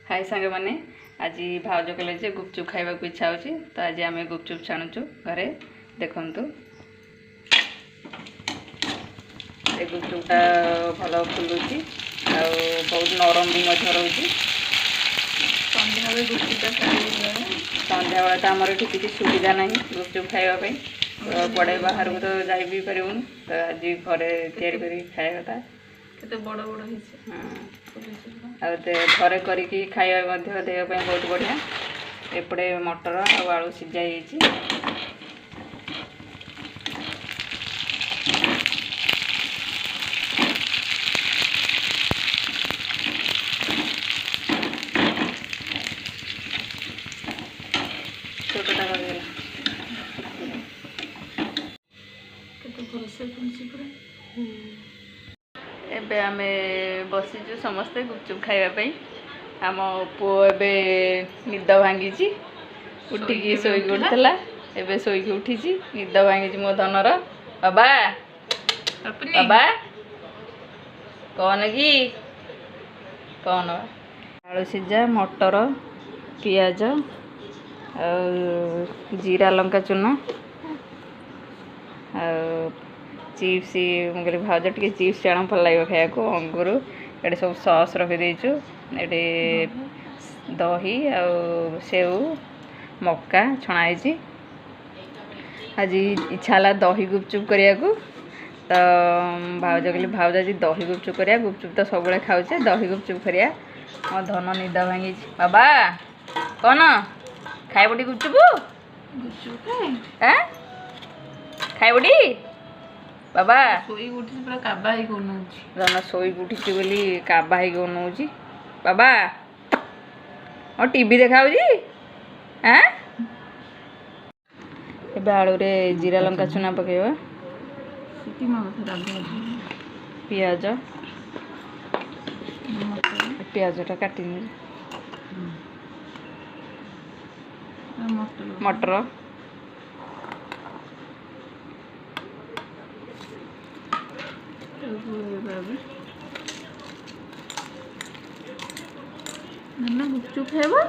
हाय सांग मैंने आज भाउज कहले गुपचुप खाइबा को इच्छा होची तो आज आम गुपचुप छाणुचु घरे देखु गुपचुपटा भल फुलुची आ बहुत नरम भी रोचे संध्या बेला तो आमर ये किसी सुविधा ना गुपचुप खावाई तो पड़े बाहर को तो जा भी पारूँ तो आज घरे तैयारी खाया कथा केते बड़ बड़ घरे करके खाଇବା देह बहुत बढ़िया एपटे मटर आलू सीझा छोटा एबे आमे बसीचु समस्ते गुपचुप खाइबा आम पुओ एबे निद भांगी उठिकी शोक उठला एबे शोक उठी निद भांगी मो धनर बाबा बाबा कौन कि कौन आलू सीझा मटर पियाज जीरा लंका चूना चिप्स मुझे भाज टे चिप्स आण भल लगे खाया को अंगूर ये सब सस रखीदेचु ये दही सेव मक्का छणाई आज इच्छा है दही गुपचुप करने को तो भाज कहले भाज आज दही गुपचुप करिया गुपचुप तो सब खाऊे दही गुपचुप करिया मो धन निद भांगी बाबा कौन खाइबटी गुपचुप खाइबटी बाबा सोई उठी पूरा काबा ही कोनौची जन सोई उठी बोली काबा ही कोनौची बाबा और टीवी देखाउजी हैं एबे आलू रे जीरा लंका चुना पकेबा सिटी मा पियाज पियाजटा काटी मटर नन्ना गुपचुप खाइबा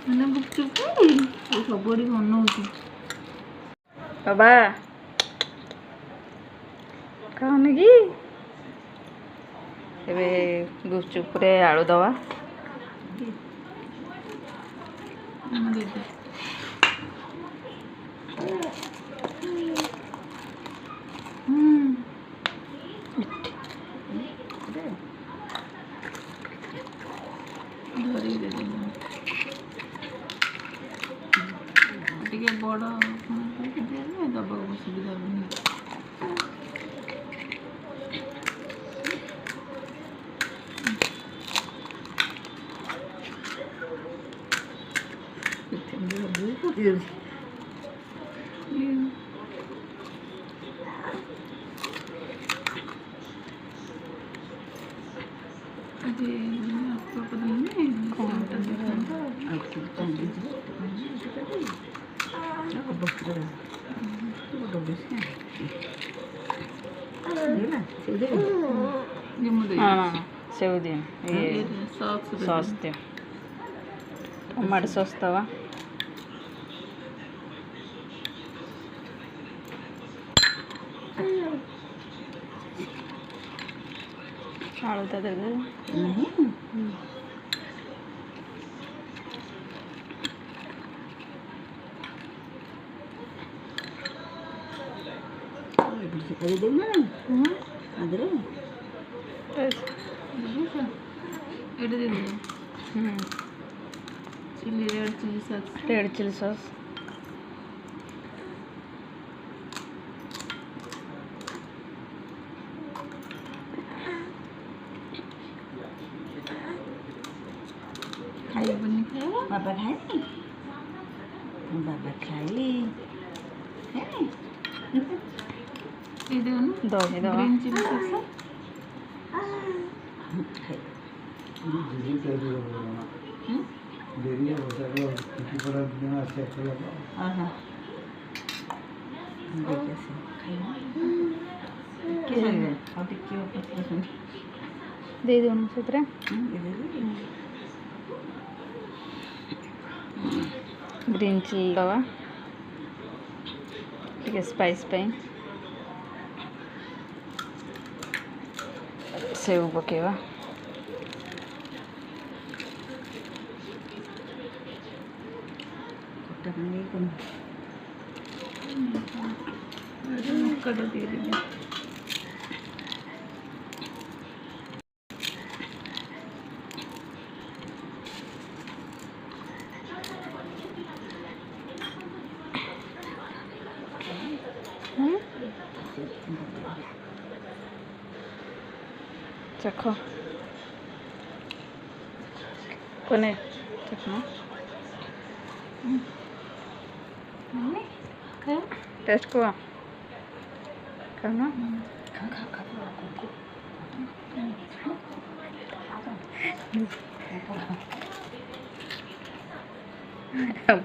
नन्ना गुपचुप खाई सब बनौची बाबा खाओ कि एबे गुपचुप रे आलू दवा टे बड़ दबा सुविधा सेव दिन ये सॉस दे टमाटो सॉस दवा आलू तो दे रेड चिली सॉस बाबा खाई बाबा खाई दही दवा ग्रीन चिली सॉस दे दो से ग्रीन चिली दवा टे स्पाइस सेव पकेवा चख कोने चखना टेस्ट को खाना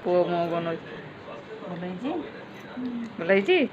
पुओ मो बन बोलाई